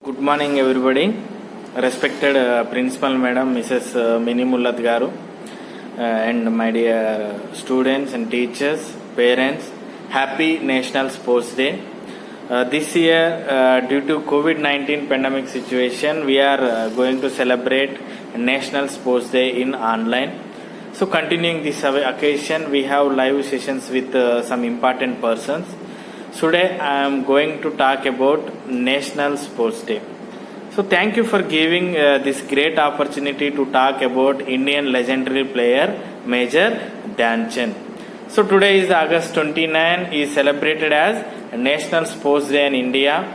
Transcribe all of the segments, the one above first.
Good morning, everybody. Respected Principal Madam, Mrs. Mini Mullat Garu, and my dear students and teachers, parents, happy National Sports Day. This year, due to COVID-19 pandemic situation, we are going to celebrate National Sports Day in online. So, continuing this occasion, we have live sessions with some important persons. Today I am going to talk about National Sports Day. So thank you for giving this great opportunity to talk about Indian legendary player Major Dhyan Chand. So today is August 29, is celebrated as National Sports Day in India.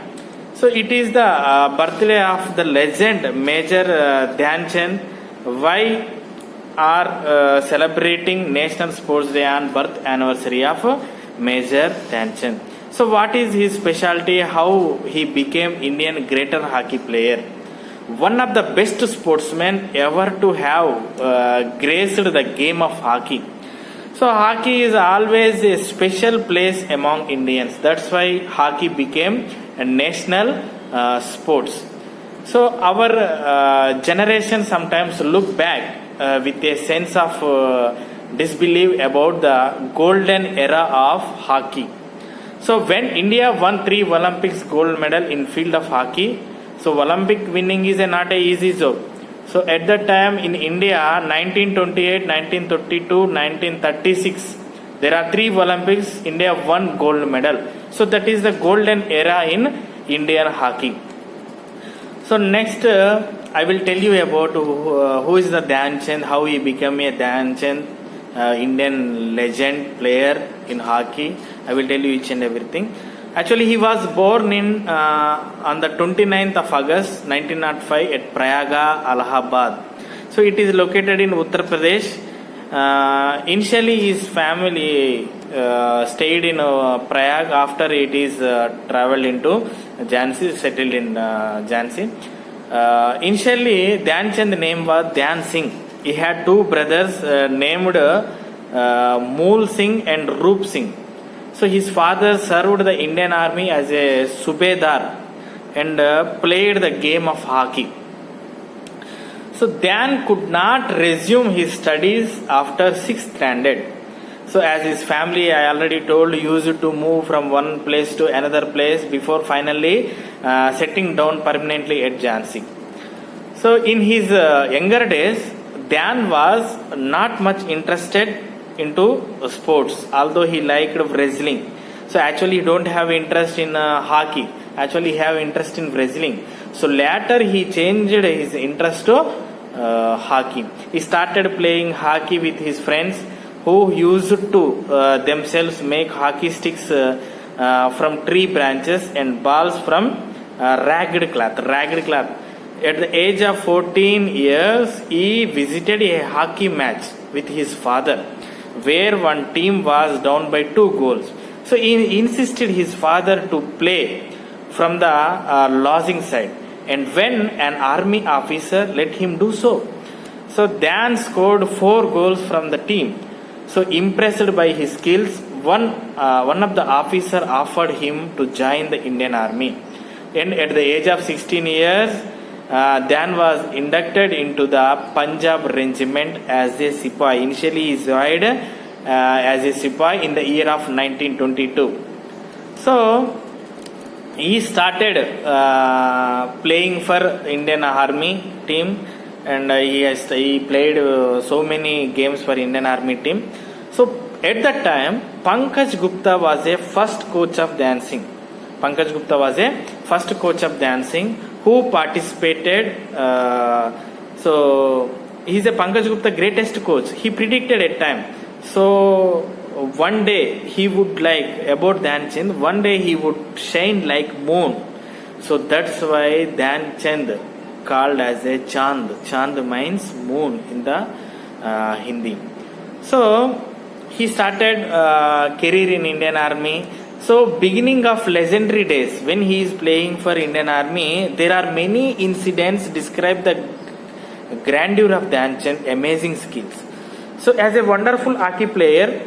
So it is the birthday of the legend Major Dhyan Chand. Why are celebrating National Sports Day on birth anniversary of Major Dhyan Chand? So what is his specialty, how he became Indian greater hockey player? One of the best sportsmen ever to have graced the game of hockey. So hockey is always a special place among Indians. That's why hockey became a national sports. So our generation sometimes look back with a sense of disbelief about the golden era of hockey. So when India won 3 Olympics gold medal in field of hockey, so Olympic winning is not a easy job. So at that time in India, 1928, 1932, 1936, there are 3 Olympics, India won gold medal. So that is the golden era in Indian hockey. So next I will tell you about who is the Dhyan Chand, how he became a Dhyan Chand, Indian legend player in hockey. I will tell you each and everything. Actually, he was born in on the 29th of August 1905 at Prayaga, Allahabad. So it is located in Uttar Pradesh. Initially, his family stayed in Prayag. After it is traveled into Jhansi, settled in Jhansi. Initially, Dhyan Chand's name was Dhyan Singh. He had 2 brothers named Mool Singh and Roop Singh. So his father served the Indian Army as a Subedar and played the game of hockey. So Dhyan could not resume his studies after 6th standard. So as his family, I already told, used to move from one place to another place before finally settling down permanently at Jhansi. So in his younger days, Dhyan was not much interested into sports, although he liked wrestling. So actually he don't have interest in hockey, actually he have interest in wrestling. So later he changed his interest to hockey. He started playing hockey with his friends who used to themselves make hockey sticks from tree branches and balls from ragged cloth. At the age of 14 years, he visited a hockey match with his father, where one team was down by 2 goals. So he insisted his father to play from the losing side, and when an army officer let him do so. So Dhyan scored 4 goals from the team. So impressed by his skills, one of the officer offered him to join the Indian Army. And at the age of 16 years, Dhyan was inducted into the Punjab regiment as a Sipahi. Initially, he joined as a Sipahi in the year of 1922. So, he started playing for Indian Army team, and he played so many games for Indian Army team. So, at that time, Pankaj Gupta was a first coach of Dhyan Singh. Pankaj Gupta was a first coach of Dhyan Singh who participated. So he is a Pankaj Gupta greatest coach. He predicted at time. So one day he would about Dhyan Chand, one day he would shine like moon. So that's why Dhyan Chand called as a Chand. Chand means moon in the Hindi. So he started career in Indian Army. So beginning of legendary days, when he is playing for Indian Army, there are many incidents describe the grandeur of Dhyan Chand, amazing skills. So as a wonderful hockey player,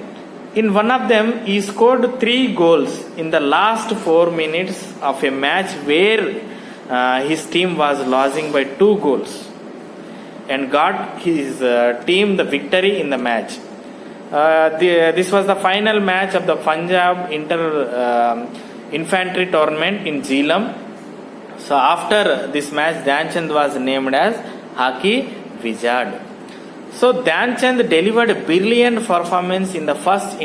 in one of them he scored 3 goals in the last 4 minutes of a match where his team was losing by 2 goals and got his team the victory in the match. This was the final match of the Punjab Infantry tournament in Jhelum. So after this match, Dhyan Chand was named as Hockey Wizard. So Dhyan Chand delivered a brilliant performance in the first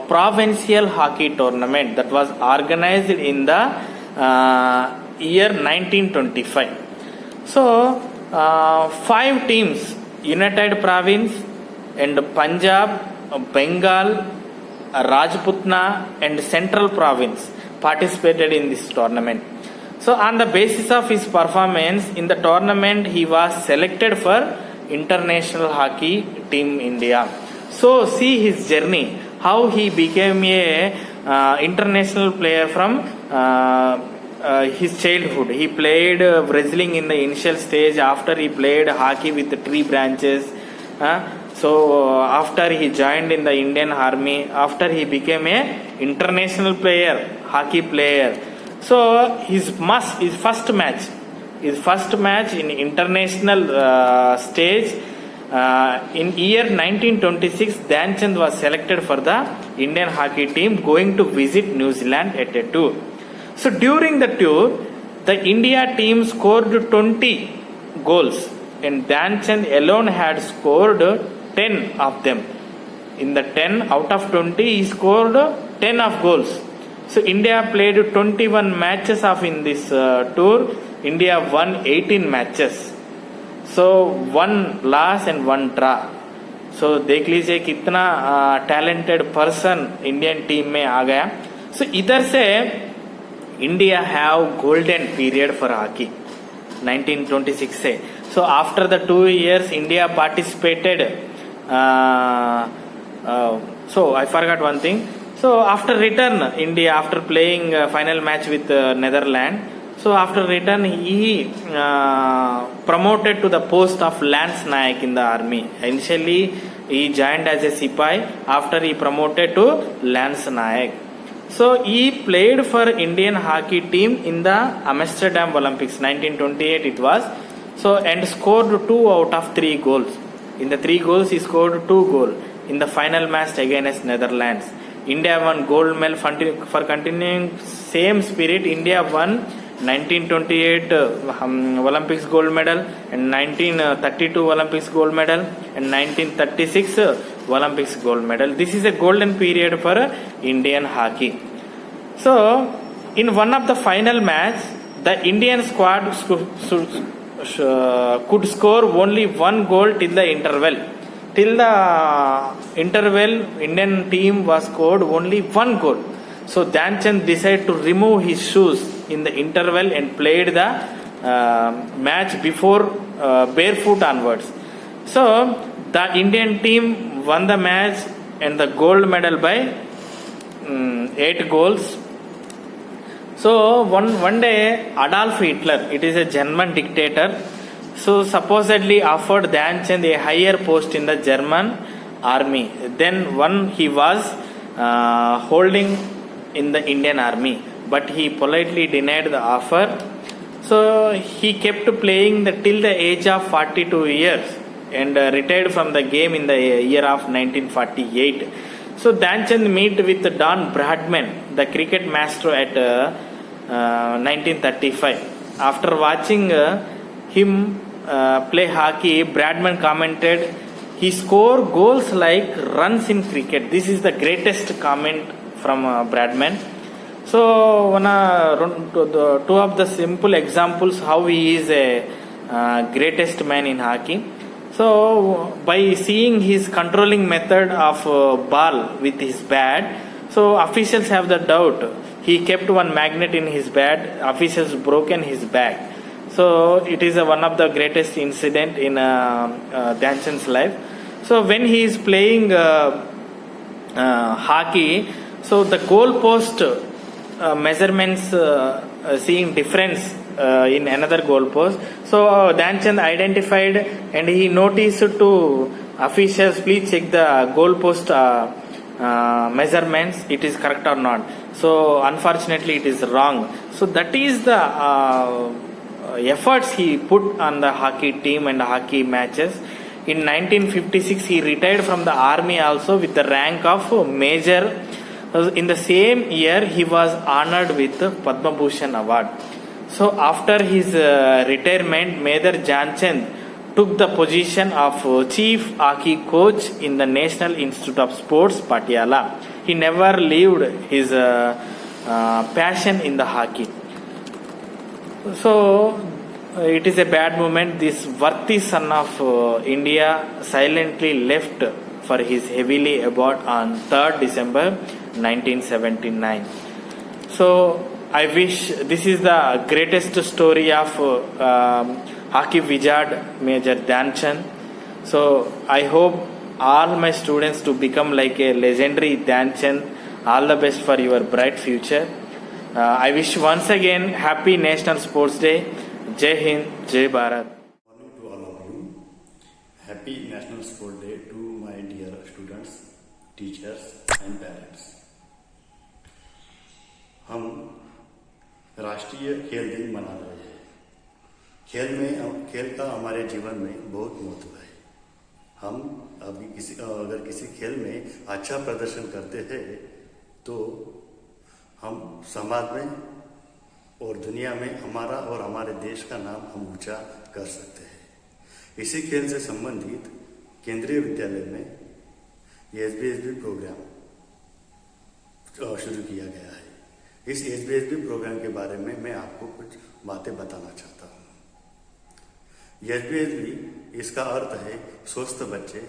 provincial hockey tournament that was organized in the year 1925. So 5 teams, United Province and Punjab, Bengal, Rajputna and Central Province participated in this tournament. So on the basis of his performance in the tournament, he was selected for International Hockey Team India. So see his journey, how he became a international player from his childhood. He played wrestling in the initial stage. After he played hockey with the 3 branches. So after he joined in the Indian Army, after he became a international player, hockey player. So his first match in international stage in year 1926, Dhyan Chand was selected for the Indian hockey team going to visit New Zealand at a tour. So during the tour, the India team scored 20 goals and Dhyan Chand alone had scored 10 of them. In the 10 out of 20, he scored 10 of goals. So India played 21 matches in this tour. India won 18 matches. So 1 loss and 1 draw. So देख लीजिए कितना talented person Indian team में आ गया. So इधर से India have golden period for hockey 1926 से. So after the 2 years India participated. So I forgot one thing. So after return, India after playing final match with Netherlands. So after return, he promoted to the post of Lance Nayak in the army. Initially, he joined as a Sipai. After he promoted to Lance Nayak. So he played for Indian hockey team in the Amsterdam Olympics 1928 it was. So and scored 2 out of 3 goals. In the 3 goals, he scored 2 goals in the final match against Netherlands. India won gold medal for continuing same spirit. India won 1928 Olympics gold medal and 1932 Olympics gold medal and 1936 Olympics gold medal. This is a golden period for Indian hockey. So in one of the final match, the Indian squad could score only 1 goal till the interval. Till the interval, Indian team was scored only 1 goal. So Dhyan Chand decided to remove his shoes in the interval and played the match before barefoot onwards. So the Indian team won the match and the gold medal by 8 goals. So one day Adolf Hitler, it is a German dictator, so supposedly offered Dhyan Chand a higher post in the German army than one he was holding in the Indian army, but he politely denied the offer. So he kept playing till the age of 42 years and retired from the game in the year of 1948. So Dhyan Chand met with Don Bradman, the cricket master at 1935. After watching him play hockey, Bradman commented, "He scored goals like runs in cricket." This is the greatest comment from Bradman. So two of the simple examples how he is a greatest man in hockey. So by seeing his controlling method of ball with his bat, so officials have the doubt. He kept one magnet in his bat. Officials broken his bat. So it is one of the greatest incident in Dhyan Chand's life. So when he is playing hockey, so the goalpost measurements seeing difference in another goalpost. So Dhyan Chand identified and he noticed to officials, please check the goalpost measurements, it is correct or not. So unfortunately it is wrong. So that is the efforts he put on the hockey team and hockey matches. In 1956 he retired from the army also with the rank of major. In the same year he was honored with the Padma Bhushan award. So after his retirement, Major Dhyanchand took the position of chief hockey coach in the National Institute of Sports, Patiala. He never left his passion in the hockey. So it is a bad moment. This worthy son of India silently left for his heavily abode on 3rd December 1979. So I wish this is the greatest story of hockey wizard Major Dhyanchand. So I hope all my students to become like a legendary Dhyanchand. All the best for your bright future. I wish once again happy National Sports Day. Jai Hind, Jai Bharat. Morning to all of you. Happy National Sport Day to my dear students, teachers and parents. हम राष्ट्रीय खेल दिन मना रहे हैं। खेल का हमारे जीवन में बहुत महत्व है। हम अगर किसी खेल में अच्छा प्रदर्शन करते हैं तो हम समाज में और दुनिया में हमारा और हमारे देश का नाम हम ऊंचा कर सकते हैं। इसी खेल से संबंधित केंद्रीय विद्यालय में एसबीएसबी प्रोग्राम शुरू किया गया है। इस एसबीएसबी प्रोग्राम के बारे में मैं आपको कुछ बातें बताना चाहता हूँ। एसबीएसबी इसका अर्थ है स्वस्थ बच्चे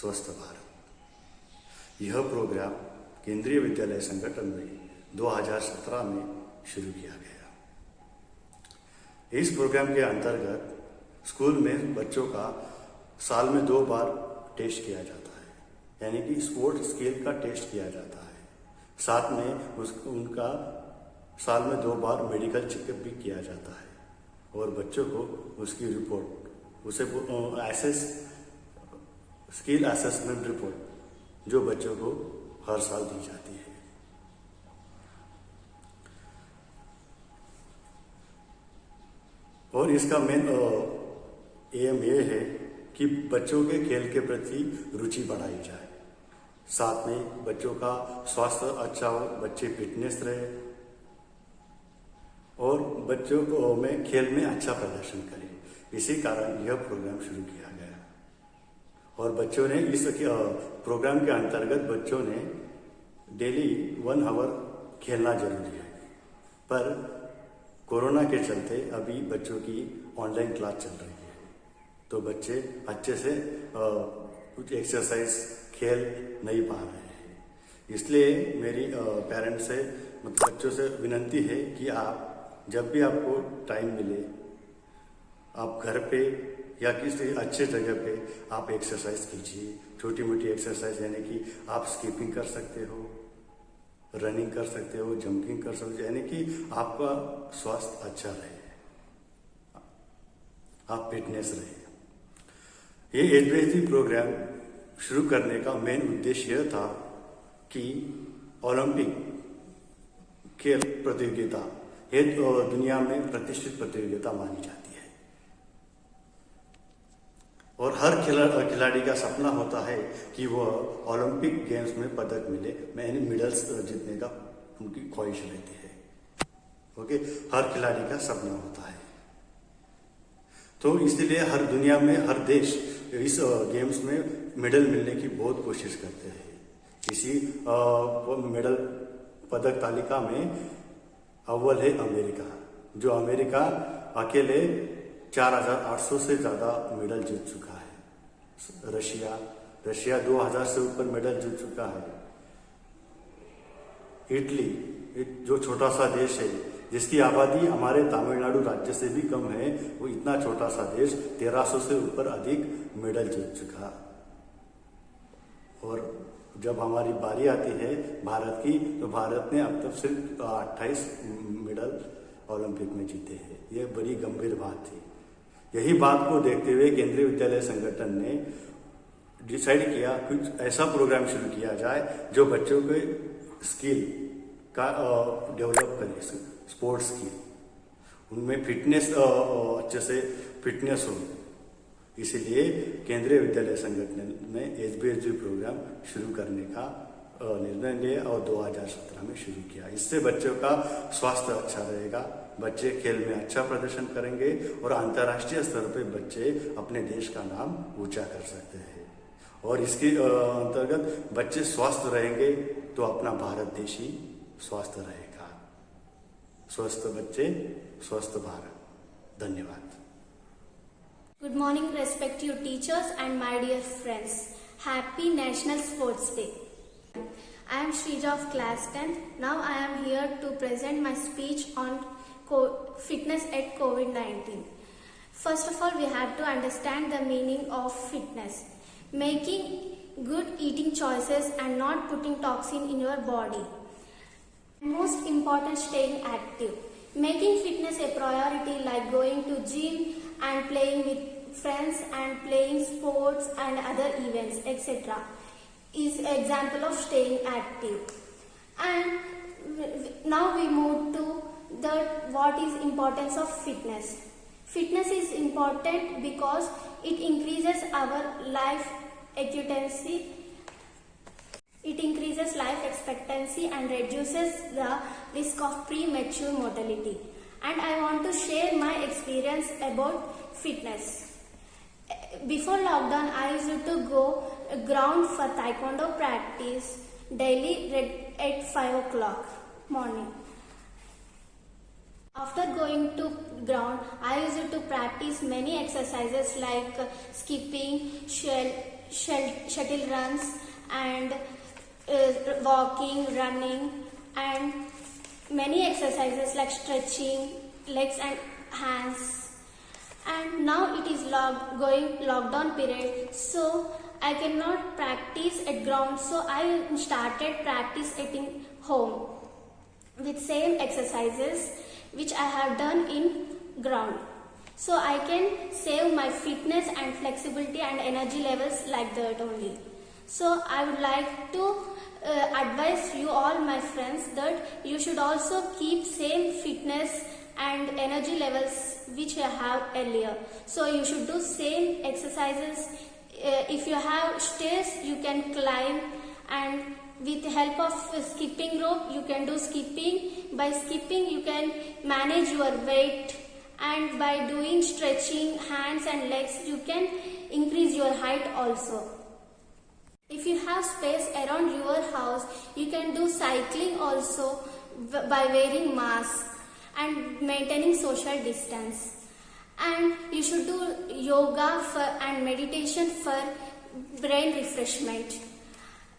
स्वस्थ भारत। यह प्रोग्राम केंद्रीय विद्यालय संगठन में 2017 में शुरू किया गया। इस प्रोग्राम के अंतर्गत स्कूल में बच्चों का साल में 2 बार टेस्ट किया जाता है, यानी कि स्पोर्ट्स स्किल का टेस्ट किया जाता है। साथ में उनका साल में 2 बार मेडिकल चेकअप भी किया जाता है और बच्चों को उसकी रिपोर्ट उसे स्किल असेसमेंट रिपोर्ट जो बच्चों को हर साल दी जाती है। और इसका मेन एम ये है कि बच्चों के खेल के प्रति रुचि बढ़ाई जाए, साथ में बच्चों का स्वास्थ्य अच्छा हो, बच्चे फिटनेस रहे और बच्चों को में खेल में अच्छा प्रदर्शन करें। इसी कारण यह प्रोग्राम शुरू किया गया और बच्चों ने इस प्रोग्राम के अंतर्गत बच्चों ने डेली 1 आवर खेलना जरूरी है। पर कोरोना के चलते अभी बच्चों की ऑनलाइन क्लास चल रही है, तो बच्चे अच्छे से कुछ एक्सरसाइज खेल नहीं पा रहे हैं। इसलिए मेरी पेरेंट्स से बच्चों से विनती है कि आप जब भी आपको टाइम मिले आप घर पे या किसी अच्छे जगह पे आप एक्सरसाइज कीजिए। छोटी मोटी एक्सरसाइज यानी कि आप स्कीपिंग कर सकते हो, रनिंग कर सकते हो, जंपिंग कर सकते हो, यानी कि आपका स्वास्थ्य अच्छा रहे, आप फिटनेस रहे। ये एसबीएसबी प्रोग्राम शुरू करने का मेन उद्देश्य यह था कि ओलंपिक खेल प्रतियोगिता ये दुनिया में प्रतिष्ठित प्रतियोगिता मानी जाती है और हर खिलाड़ी का सपना होता है कि वह ओलंपिक गेम्स में पदक मिले, मेडल्स जीतने का उनकी ख्वाहिश रहती है। ओके, हर खिलाड़ी का सपना होता है। तो इसलिए हर दुनिया में हर देश इस गेम्स में मेडल मिलने की बहुत कोशिश करते हैं। इसी मेडल पदक तालिका में अव्वल है अमेरिका, जो अमेरिका अकेले 4800 से ज़्यादा मेडल जीत चुका है। रशिया 2000 से ऊपर मेडल जीत चुका है। इटली जो छोटा सा देश है जिसकी आबादी हमारे तमिलनाडु राज्य से भी कम है, वो इतना छोटा सा देश 1300 से ऊपर अधिक मेडल जीत चुका। और जब हमारी बारी आती है भारत की, तो भारत ने अब तक सिर्फ 28 मेडल ओलंपिक में जीते हैं। ये बड़ी गंभीर बात थी। यही बात को देखते हुए केंद्रीय विद्यालय संगठन ने डिसाइड किया कुछ ऐसा प्रोग्राम शुरू किया जाए जो बच्चों के स्किल का डेवलप करे, स्पोर्ट्स स्किल, उनमें फिटनेस अच्छे से फिटनेस हो। इसलिए केंद्रीय विद्यालय संगठन ने एचबीएसजी प्रोग्राम शुरू करने का निर्णय लिया और 2017 में शुरू किया। इससे बच्चों का स्वास्थ्य अच्छा रहेगा, बच्चे खेल में अच्छा प्रदर्शन करेंगे और अंतर्राष्ट्रीय स्तर पे बच्चे अपने देश का नाम ऊंचा कर सकते हैं। और इसके अंतर्गत बच्चे स्वस्थ रहेंगे तो अपना भारत देश ही स्वस्थ रहेगा। स्वस्थ बच्चे, स्वस्थ भारत। धन्यवाद। Good morning, respected teachers and my dear friends. Happy National Sports Day. I am Shrija of class 10th. Now I am here to present my speech on fitness at COVID-19. First of all, we have to understand the meaning of fitness. Making good eating choices and not putting toxin in your body. Most important, staying active. Making fitness a priority like going to gym and playing with friends and playing sports and other events, etc. is example of staying active. And now we move to what is importance of fitness. Fitness is important because it increases our life expectancy. It increases life expectancy and reduces the risk of premature mortality. And I want to share my experience about fitness. Before lockdown, I used to go ground for taekwondo practice daily at 5 o'clock morning. After going to ground, I used to practice many exercises like skipping, shuttle runs, and walking, running, and many exercises like stretching, legs and hands. And now it is lockdown period, so I cannot practice at ground, so I started practice at home with same exercises which I have done in ground, so I can save my fitness and flexibility and energy levels like that only. So I would like to advise you all my friends that you should also keep same fitness and energy levels which you have earlier. So you should do same exercises. If you have stairs, you can climb, and with help of skipping rope you can do skipping. By skipping you can manage your weight, and by doing stretching hands and legs you can increase your height also. If you have space around your house, you can do cycling also by wearing mask and maintaining social distance. And you should do yoga and meditation for brain refreshment.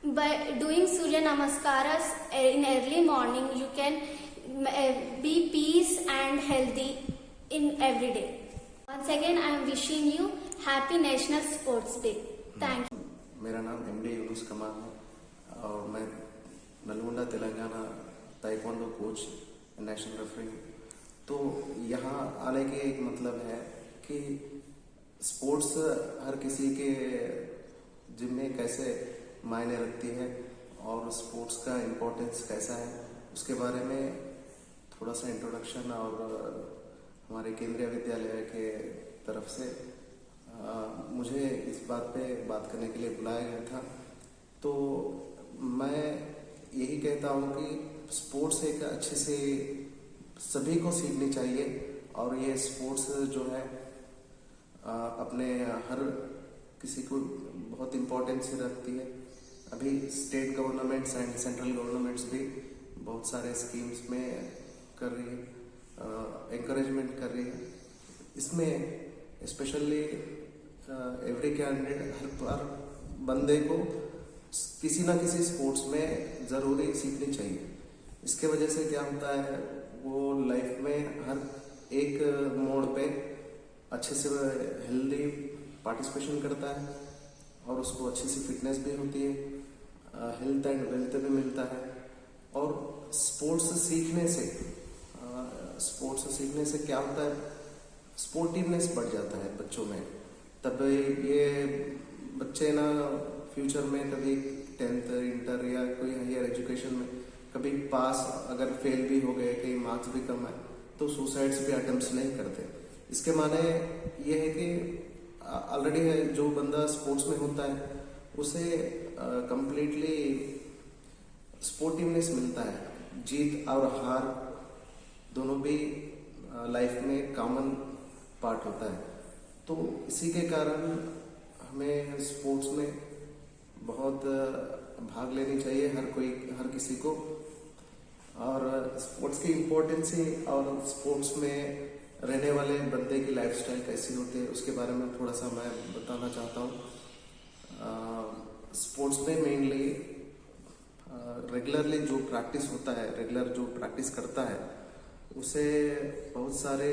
By doing Surya Namaskaras in early morning, you can be peace and healthy in every day. Once again, I am wishing you Happy National Sports Day. Thank you. मेरा नाम MD Yunus कमाल है और मैं Nalgonda Telangana taekwondo coach, national referee. तो यहाँ आने के एक मतलब है कि स्पोर्ट्स हर किसी के जिम में कैसे मायने रखती है और स्पोर्ट्स का इम्पोर्टेंस कैसा है, उसके बारे में थोड़ा सा इंट्रोडक्शन और हमारे केंद्रीय विद्यालय के तरफ से मुझे इस बात पे बात करने के लिए बुलाया गया था। तो मैं यही कहता हूँ कि स्पोर्ट्स एक अच्छे से सभी को सीखनी चाहिए और ये स्पोर्ट्स जो है अपने हर किसी को बहुत इम्पोर्टेंस रखती है। अभी state governments and central governments भी बहुत सारे स्कीम्स में कर रही है, एनकरेजमेंट कर रही है। इसमें स्पेशली एवरी कैंडिडेट हर बंदे को किसी ना किसी स्पोर्ट्स में ज़रूरी सीखनी चाहिए। इसके वजह से क्या होता है, वो लाइफ में हर एक मोड़ पे अच्छे से हेल्दी पार्टिसिपेशन करता है और उसको अच्छी सी फिटनेस भी होती है, हेल्थ एंड वेल्थ भी मिलता है। और स्पोर्ट्स सीखने से क्या होता है, स्पोर्टिवनेस बढ़ जाता है बच्चों में। तब ये बच्चे ना फ्यूचर में कभी 10th इंटर या कोई हायर एजुकेशन में कभी पास अगर फेल भी हो गए, कहीं मार्क्स भी कम आए, तो सुसाइड्स भी अटेम्प्ट्स नहीं करते। इसके माने ये है कि ऑलरेडी है जो बंदा स्पोर्ट्स में होता है उसे कंप्लीटली स्पोर्टिवनेस मिलता है। जीत और हार दोनों भी लाइफ में कॉमन पार्ट होता है। तो इसी के कारण हमें स्पोर्ट्स में बहुत भाग लेनी चाहिए हर किसी को। और स्पोर्ट्स की इम्पोर्टेंस ही और स्पोर्ट्स में रहने वाले बंदे की लाइफस्टाइल कैसी होती है उसके बारे में थोड़ा सा मैं बताना चाहता हूँ। स्पोर्ट्स में मेनली रेगुलरली जो प्रैक्टिस होता है, रेगुलर जो प्रैक्टिस करता है उसे बहुत सारे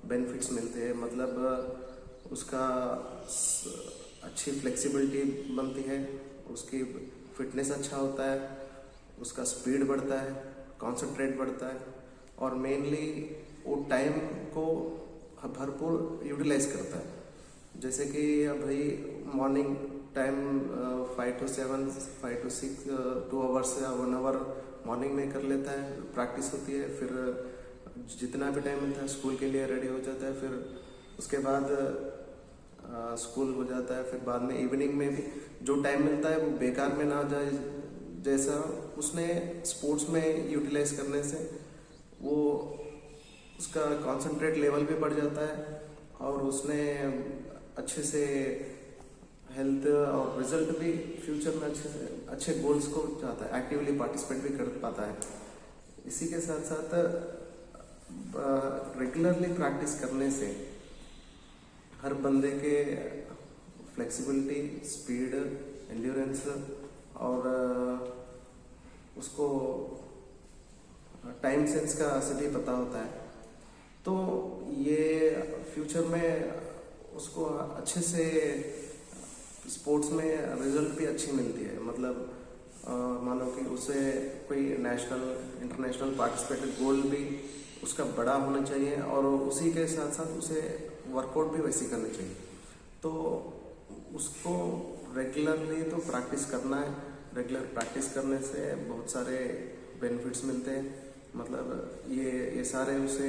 बेनिफिट्स मिलते हैं। मतलब उसका अच्छी फ्लेक्सिबिलिटी बनती है, उसकी फिटनेस अच्छा होता है, उसका स्पीड बढ़ता है, कंसंट्रेट बढ़ता है और मेनली वो टाइम को भरपूर यूटिलाइज करता है। जैसे कि भाई morning time 5 to 7, 5 to 6, 2 hours या 1 hour मॉर्निंग में कर लेता है, प्रैक्टिस होती है, फिर जितना भी टाइम मिलता है स्कूल के लिए रेडी हो जाता है, फिर उसके बाद स्कूल हो जाता है, फिर बाद में इवनिंग में भी जो टाइम मिलता है वो बेकार में ना जाए। जैसा उसने स्पोर्ट्स में यूटिलाइज करने से वो उसका कंसंट्रेट लेवल भी बढ़ जाता है और उसने अच्छे से हेल्थ और रिजल्ट भी फ्यूचर में अच्छे गोल्स को चाहता है, एक्टिवली पार्टिसिपेट भी कर पाता है। इसी के साथ साथ रेगुलरली प्रैक्टिस करने से हर बंदे के फ्लेक्सिबिलिटी, स्पीड, एंड्योरेंस और उसको टाइम सेंस का सभी पता होता है। तो ये फ्यूचर में उसको अच्छे से स्पोर्ट्स में रिजल्ट भी अच्छी मिलती है। मतलब मानो कि उसे कोई नेशनल इंटरनेशनल पार्टिसिपेट गोल भी उसका बड़ा होना चाहिए और उसी के साथ साथ उसे वर्कआउट भी वैसी करनी चाहिए। तो उसको रेगुलरली तो प्रैक्टिस करना है। रेगुलर प्रैक्टिस करने से बहुत सारे बेनिफिट्स मिलते हैं। मतलब ये सारे उसे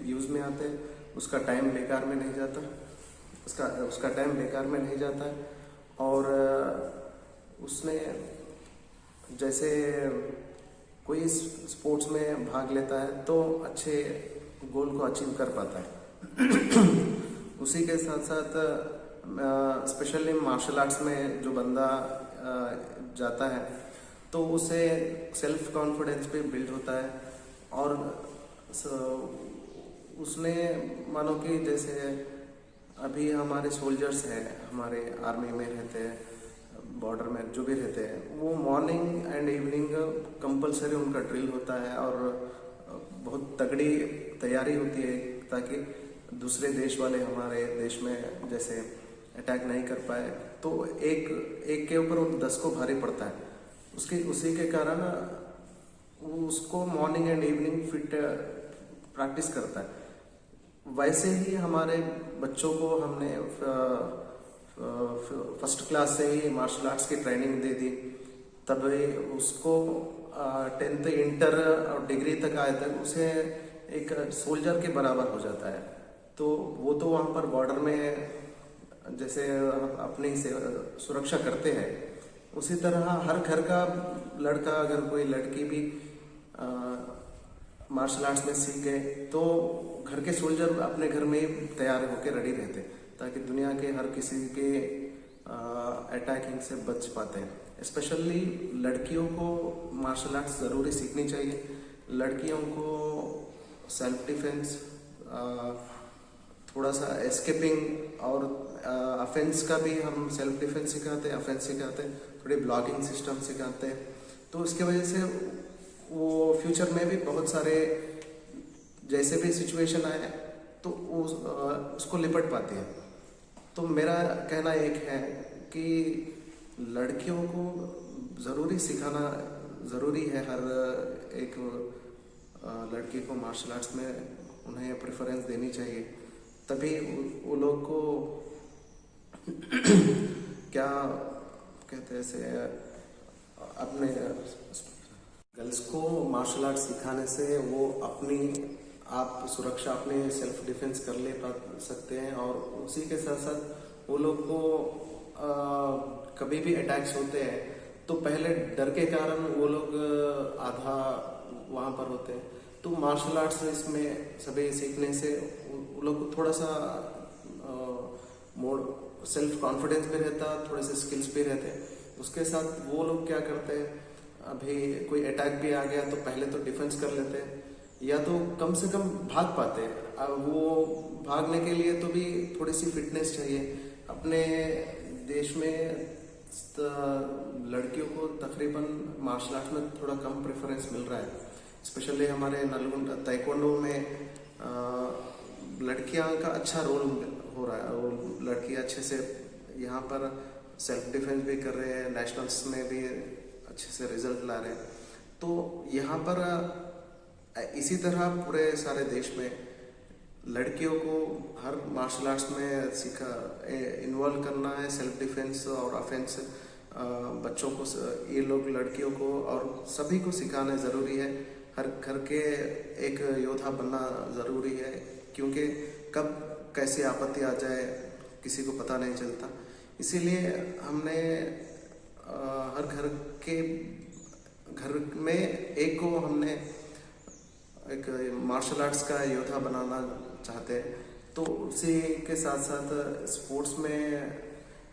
यूज में आते हैं। उसका टाइम बेकार में नहीं जाता, उसका टाइम बेकार में नहीं जाता है। और उसने जैसे कोई स्पोर्ट्स में भाग लेता है तो अच्छे गोल को अचीव कर पाता है। उसी के साथ साथ स्पेशली मार्शल आर्ट्स में जो बंदा जाता है तो उसे सेल्फ कॉन्फिडेंस भी बिल्ड होता है और उसने मानो कि जैसे अभी हमारे सोल्जर्स हैं, हमारे आर्मी में रहते हैं, बॉर्डर में जो भी रहते हैं, वो मॉर्निंग एंड इवनिंग कंपलसरी उनका ड्रिल होता है और बहुत तगड़ी तैयारी होती है ताकि दूसरे देश वाले हमारे देश में जैसे अटैक नहीं कर पाए। तो एक के ऊपर 10 को भारी पड़ता है। उसी के कारण वो उसको morning and evening fit practice करता है। वैसे ही हमारे बच्चों को हमने फर्स्ट क्लास से ही मार्शल आर्ट्स की ट्रेनिंग दे दी, तब उसको 10th इंटर और डिग्री तक आए तक उसे एक सोल्जर के बराबर हो जाता है। तो वो तो वहाँ पर बॉर्डर में जैसे अपनी से सुरक्षा करते हैं, उसी तरह हर घर का लड़का अगर कोई लड़की भी मार्शल आर्ट्स में सीख गए तो घर के सोल्जर अपने घर में ही तैयार होकर रेडी रहते ताकि दुनिया के हर किसी के अटैकिंग से बच पाते हैं। स्पेशली लड़कियों को मार्शल आर्ट्स ज़रूरी सीखनी चाहिए। लड़कियों को सेल्फ डिफेंस, थोड़ा सा एस्केपिंग और अफेंस का भी हम सेल्फ डिफेंस सिखाते हैं, अफेंस सिखाते हैं, थोड़ी ब्लॉकिंग सिस्टम सिखाते हैं। तो इसके वजह से वो फ्यूचर में भी बहुत सारे जैसे भी सिचुएशन आए तो उसको लिपट पाती है। तो मेरा कहना एक है कि लड़कियों को ज़रूरी सिखाना ज़रूरी है। हर एक लड़की को मार्शल आर्ट्स में उन्हें प्रेफरेंस देनी चाहिए, तभी वो लोग को क्या कहते हैं से अपने गर्ल्स को मार्शल आर्ट सिखाने से वो अपनी आप सुरक्षा अपने सेल्फ डिफेंस कर ले पा सकते हैं, और उसी के साथ साथ वो लोग को कभी भी अटैक्स होते हैं तो पहले डर के कारण वो लोग आधा वहां पर होते हैं। तो मार्शल आर्ट्स इसमें सभी सीखने से वो लोग को थोड़ा सा मोड सेल्फ कॉन्फिडेंस भी रहता, थोड़े से स्किल्स भी रहते। उसके साथ वो लोग क्या करते हैं, अभी कोई अटैक भी आ गया तो पहले तो डिफेंस कर लेते हैं, या तो कम से कम भाग पाते हैं। अब वो भागने के लिए तो भी थोड़ी सी फिटनेस चाहिए। अपने देश में लड़कियों को तकरीबन मार्शल आर्ट में थोड़ा कम प्रेफरेंस मिल रहा है, स्पेशली हमारे नलगुंडा ताइक्वांडो में लड़कियां का अच्छा रोल हो रहा है। वो लड़की अच्छे से यहाँ पर सेल्फ डिफेंस भी कर रहे हैं, नेशनल्स में भी अच्छे से रिजल्ट ला रहे हैं। तो यहाँ पर इसी तरह पूरे सारे देश में लड़कियों को हर मार्शल आर्ट्स में सीखा इन्वॉल्व करना है। सेल्फ डिफेंस और ऑफेंस बच्चों को, ये लोग लड़कियों को और सभी को सिखाना ज़रूरी है। हर घर के एक योद्धा बनना ज़रूरी है, क्योंकि कब कैसे आपत्ति आ जाए किसी को पता नहीं चलता। इसीलिए हमने हर घर में एक को हमने एक मार्शल आर्ट्स का योद्धा बनाना चाहते हैं। तो उसी के साथ साथ स्पोर्ट्स में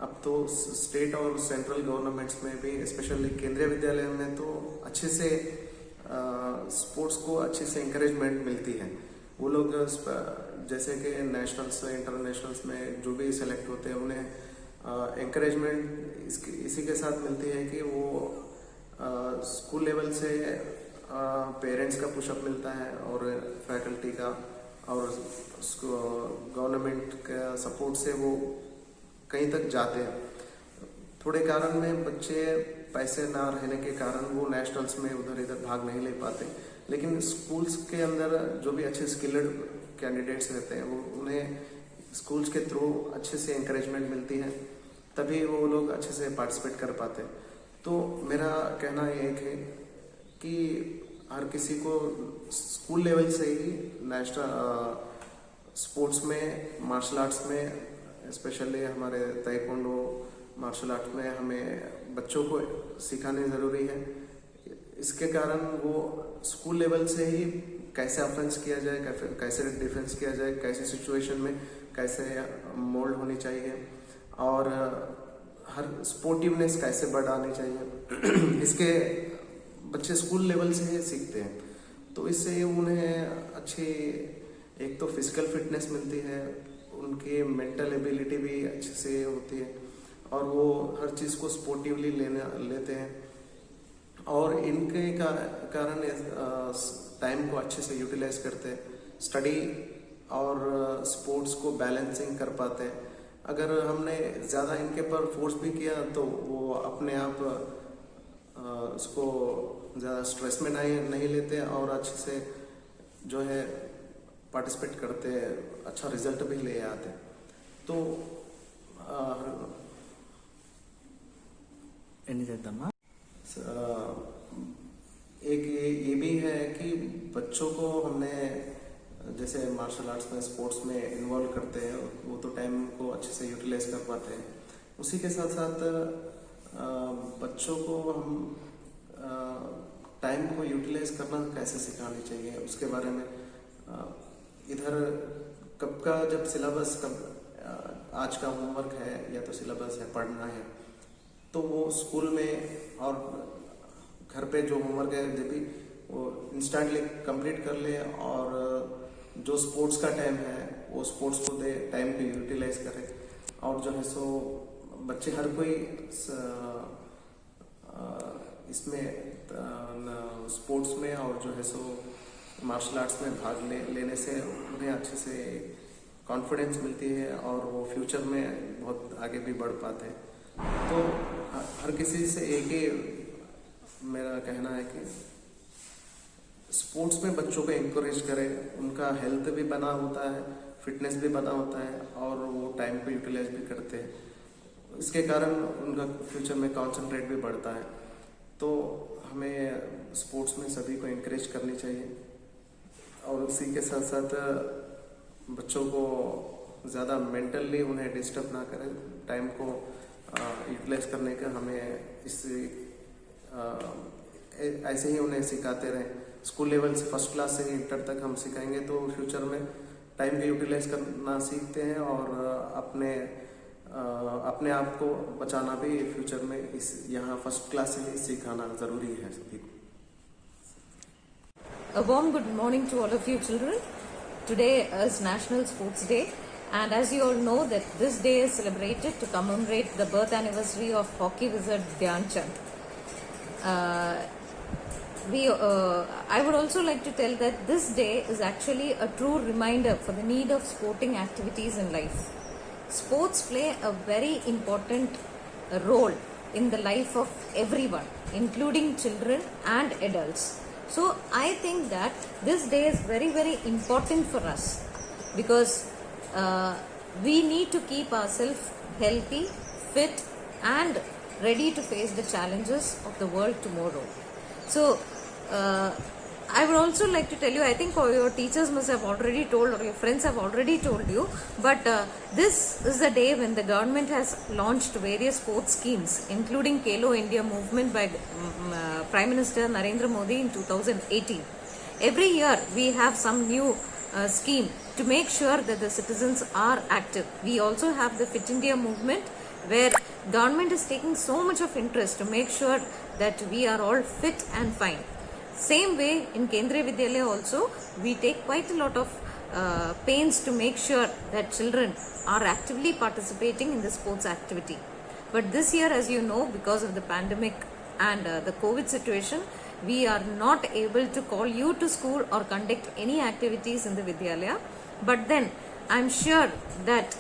अब तो स्टेट और सेंट्रल गवर्नमेंट्स में भी, स्पेशली केंद्रीय विद्यालय में तो अच्छे से स्पोर्ट्स को अच्छे से इंकरेजमेंट मिलती है। वो लोग जैसे कि नेशनल्स इंटरनेशनल्स में जो भी सेलेक्ट होते हैं उन्हें इंकरेजमेंट इसी के साथ मिलती है कि वो स्कूल लेवल से पेरेंट्स का पुशअप मिलता है और फैकल्टी का और गवर्नमेंट का सपोर्ट से वो कहीं तक जाते हैं। थोड़े कारण में बच्चे पैसे ना रहने के कारण वो नेशनल्स में उधर इधर भाग नहीं ले पाते, लेकिन स्कूल्स के अंदर जो भी अच्छे स्किल्ड कैंडिडेट्स रहते हैं वो उन्हें स्कूल्स के थ्रू अच्छे से इंकरेजमेंट मिलती है, तभी वो लोग अच्छे से पार्टिसिपेट कर पाते हैं। तो मेरा कहना ये है कि हर किसी को स्कूल लेवल से ही नेशनल स्पोर्ट्स में, मार्शल आर्ट्स में, स्पेशली हमारे ताइक्वांडो मार्शल आर्ट में हमें बच्चों को सिखाने ज़रूरी है। इसके कारण वो स्कूल लेवल से ही कैसे ऑफेंस किया जाए, कैसे डिफेंस किया जाए, कैसे सिचुएशन में कैसे मोल्ड होनी चाहिए और हर स्पोर्टिवनेस कैसे बढ़ानी चाहिए, इसके बच्चे स्कूल लेवल से ही सीखते हैं। तो इससे उन्हें अच्छी एक तो फिजिकल फिटनेस मिलती है, उनकी मेंटल एबिलिटी भी अच्छे से होती है और वो हर चीज़ को स्पोर्टिवली लेते हैं और इनके कारण टाइम को अच्छे से यूटिलाइज करते हैं, स्टडी और स्पोर्ट्स को बैलेंसिंग कर पाते हैं। अगर हमने ज़्यादा इनके पर फोर्स भी किया तो वो अपने आप उसको ज़्यादा स्ट्रेस में नहीं लेते और अच्छे से जो है पार्टिसिपेट करते हैं, अच्छा रिजल्ट भी ले आते हैं। तो एक ये भी है कि बच्चों को हमने जैसे मार्शल आर्ट्स में स्पोर्ट्स में इन्वॉल्व करते हैं, वो तो टाइम को अच्छे से यूटिलाइज कर पाते हैं। उसी के साथ साथ बच्चों को हम टाइम को यूटिलाइज करना कैसे सिखानी चाहिए उसके बारे में इधर कब का जब सिलेबस कब आज का होमवर्क है या तो सिलेबस है पढ़ना है तो वो स्कूल में और घर पे जो होमवर्क है जब भी वो इंस्टेंटली कंप्लीट कर ले और जो स्पोर्ट्स का टाइम है वो स्पोर्ट्स को दे, टाइम को यूटिलाइज करे और जो है सो बच्चे हर कोई इसमें स्पोर्ट्स में और जो है सो मार्शल आर्ट्स में भाग लेने से उन्हें अच्छे से कॉन्फिडेंस मिलती है और वो फ्यूचर में बहुत आगे भी बढ़ पाते हैं। तो हर किसी से एक ही मेरा कहना है कि स्पोर्ट्स में बच्चों को एनकरेज करें, उनका हेल्थ भी बना होता है, फिटनेस भी बना होता है और वो टाइम को यूटिलाइज भी करते हैं। इसके कारण उनका फ्यूचर में कंसंट्रेट भी बढ़ता है। तो हमें स्पोर्ट्स में सभी को इंकरेज करनी चाहिए और उसी के साथ साथ बच्चों को ज़्यादा मेंटली उन्हें डिस्टर्ब ना करें, टाइम को यूटिलाइज करने का हमें ऐसे ही उन्हें सिखाते रहें। स्कूल लेवल से फर्स्ट क्लास से ही इंटर तक हम सिखाएंगे तो फ्यूचर में टाइम को यूटिलाइज करना सीखते हैं और अपने आप को बचाना भी फ्यूचर में इस यहाँ फर्स्ट क्लास से ही सिखाना ज़रूरी है सभी को। A warm good morning to all of you children. Today is National Sports Day, and as you all know that this day is celebrated to commemorate the birth anniversary of hockey wizard Dhyan Chand. I would also like to tell that this day is actually a true reminder for the need of sporting activities in life. Sports play a very important role in the life of everyone, including children and adults. So I think that this day is very, very important for us because we need to keep ourselves healthy, fit and ready to face the challenges of the world tomorrow. So I would also like to tell you, I think your teachers must have already told or your friends have already told you, but this is the day when the government has launched various sports schemes, including Khelo India movement by Prime Minister Narendra Modi in 2018. Every year we have some new scheme to make sure that the citizens are active. We also have the Fit India movement where government is taking so much of interest to make sure that we are all fit and fine. Same way in Kendriya Vidyalaya also we take quite a lot of pains to make sure that children are actively participating in the sports activity. But this year, as you know, because of the pandemic and the COVID situation, we are not able to call you to school or conduct any activities in the Vidyalaya. But then I'm sure that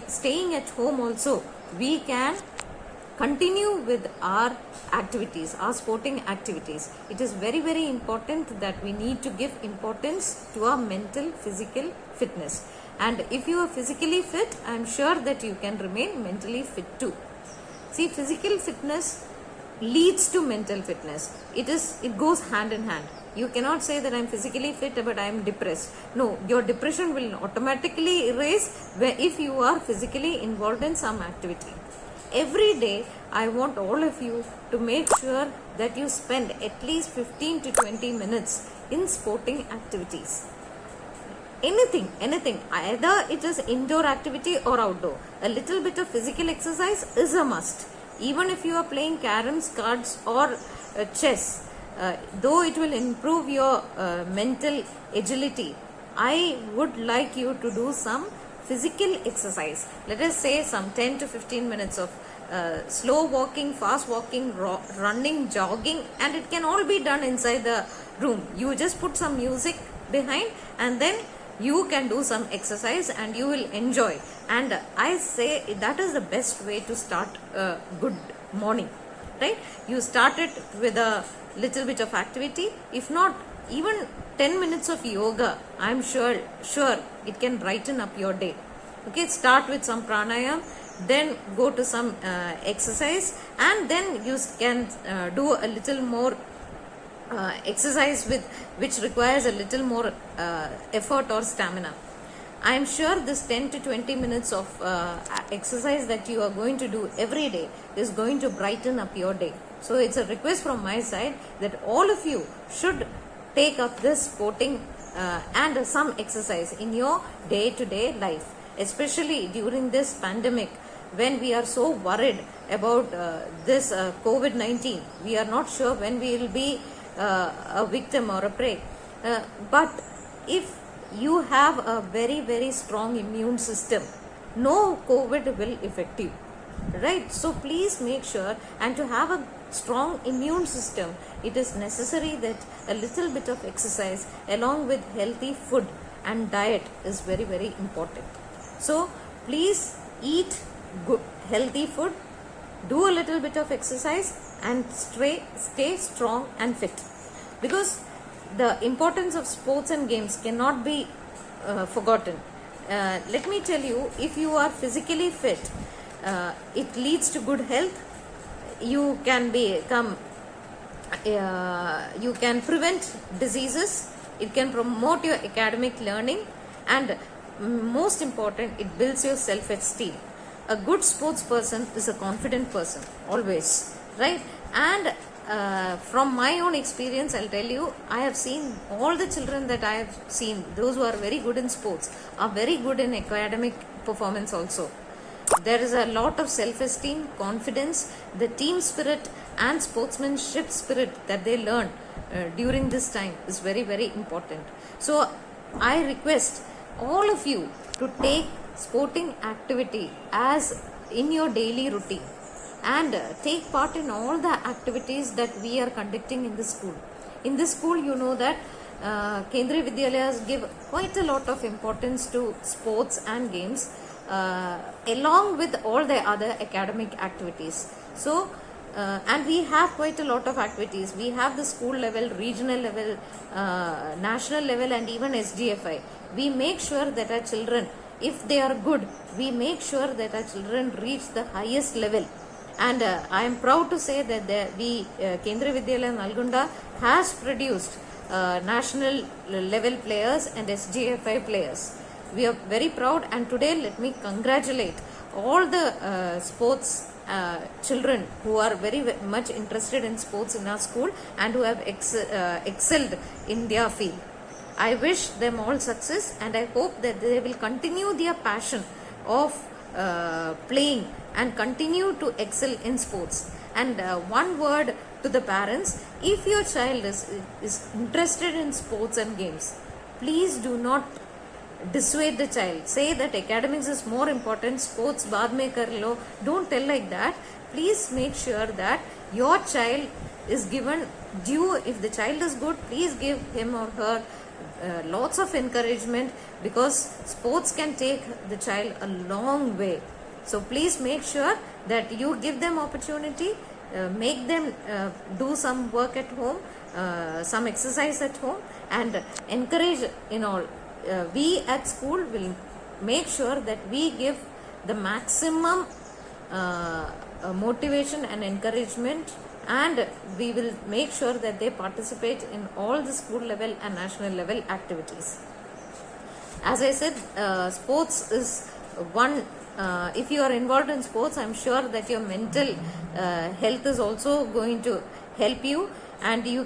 staying at home also we can continue with our activities, our sporting activities. It is very, very important that we need to give importance to our mental, physical fitness. And if you are physically fit, I am sure that you can remain mentally fit too. See, physical fitness leads to mental fitness. It goes hand in hand. You cannot say that I am physically fit but I am depressed. No, your depression will automatically erase if you are physically involved in some activity. Every day, I want all of you to make sure that you spend at least 15 to 20 minutes in sporting activities. Anything, either it is indoor activity or outdoor. A little bit of physical exercise is a must. Even if you are playing caroms, cards or chess, though it will improve your mental agility, I would like you to do some physical exercise. Let us say some 10 to 15 minutes of slow walking, fast walking, running, jogging, and it can all be done inside the room. You just put some music behind and then you can do some exercise and you will enjoy. And I say that is the best way to start a good morning, right? You start it with a little bit of activity. If not, even 10 minutes of yoga, I am sure it can brighten up your day. Okay, start with some pranayam, then go to some exercise, and then you can do a little more exercise which requires a little more effort or stamina. I am sure this 10 to 20 minutes of exercise that you are going to do every day is going to brighten up your day. So it's a request from my side that all of you should take up this sporting and some exercise in your day-to-day life, especially during this pandemic when we are so worried about this COVID-19. We are not sure when we will be a victim or a prey. But if you have a very, very strong immune system, no COVID will affect you, right? So please make sure, and to have a strong immune system, it is necessary that a little bit of exercise along with healthy food and diet is very, very important. So please eat good healthy food, do a little bit of exercise and stay strong and fit, because the importance of sports and games cannot be forgotten. Let me tell you, if you are physically fit, it leads to good health. You can become you can prevent diseases, it can promote your academic learning, and most important, it builds your self-esteem. A good sports person is a confident person always, right? And from my own experience, I'll tell you, I have seen all the children that I have seen, those who are very good in sports are very good in academic performance also. There is a lot of self-esteem, confidence, the team spirit and sportsmanship spirit that they learn during this time is very, very important. So I request all of you to take sporting activity as in your daily routine and take part in all the activities that we are conducting in the school. In this school, you know that Kendriya Vidyalayas give quite a lot of importance to sports and games along with all the other academic activities. So and we have quite a lot of activities. We have the school level, regional level, national level, and even SDFI. We make sure that our children, if they are good, we make sure that our children reach the highest level. And I am proud to say that Kendriya Vidyalaya Nalgonda has produced national level players and SGFI players. We are very proud, and today let me congratulate all the sports children who are very much interested in sports in our school and who have excelled in their field. I wish them all success, and I hope that they will continue their passion of playing and continue to excel in sports. And one word to the parents: if your child is interested in sports and games, please do not dissuade the child. Say that academics is more important, sports baad mein kar lo. Don't tell like that. Please make sure that your child is given due. If the child is good, please give him or her lots of encouragement, because sports can take the child a long way. So please make sure that you give them opportunity, make them do some work at home, some exercise at home, and encourage in all. We at school will make sure that we give the maximum motivation and encouragement, and we will make sure that they participate in all the school level and national level activities. As I said, sports is one. If you are involved in sports, I'm sure that your mental health is also going to help you, and you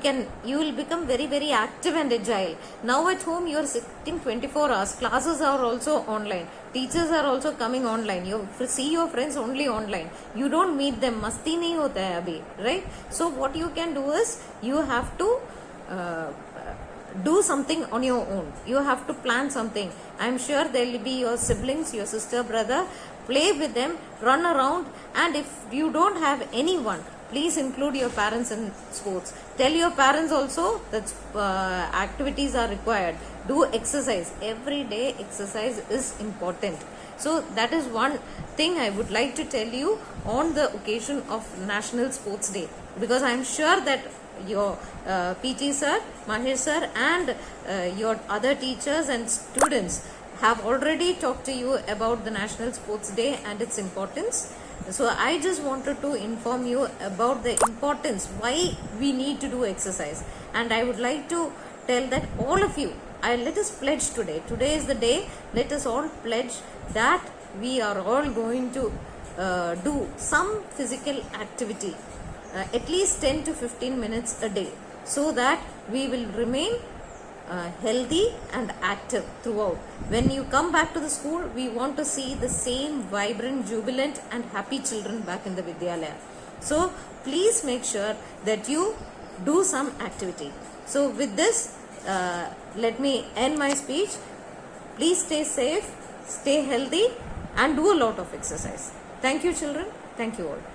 will become very, very active and agile. Now at home you are sitting 24 hours. Classes are also online. Teachers are also coming online. You see your friends only online. You don't meet them. Masti nahi hota hai abhi, right? So what you can do is you have to do something on your own. You have to plan something. I'm sure there will be your siblings, your sister, brother. Play with them, run around, and if you don't have anyone, please include your parents in sports. Tell your parents also that activities are required. Do exercise. Every day exercise is important. So that is one thing I would like to tell you on the occasion of National Sports Day, because I am sure that your PT sir, Mahesh sir, and your other teachers and students have already talked to you about the National Sports Day and its importance. So I just wanted to inform you about the importance, why we need to do exercise. And I would like to tell that all of you, let us pledge today. Today is the day. Let us all pledge that we are all going to do some physical activity, at least 10 to 15 minutes a day, so that we will remain healthy and active throughout. When you come back to the school, we want to see the same vibrant, jubilant and happy children back in the Vidyalaya. So please make sure that you do some activity. So with this, let me end my speech. Please stay safe, stay healthy, and do a lot of exercise. Thank you, children. Thank you all.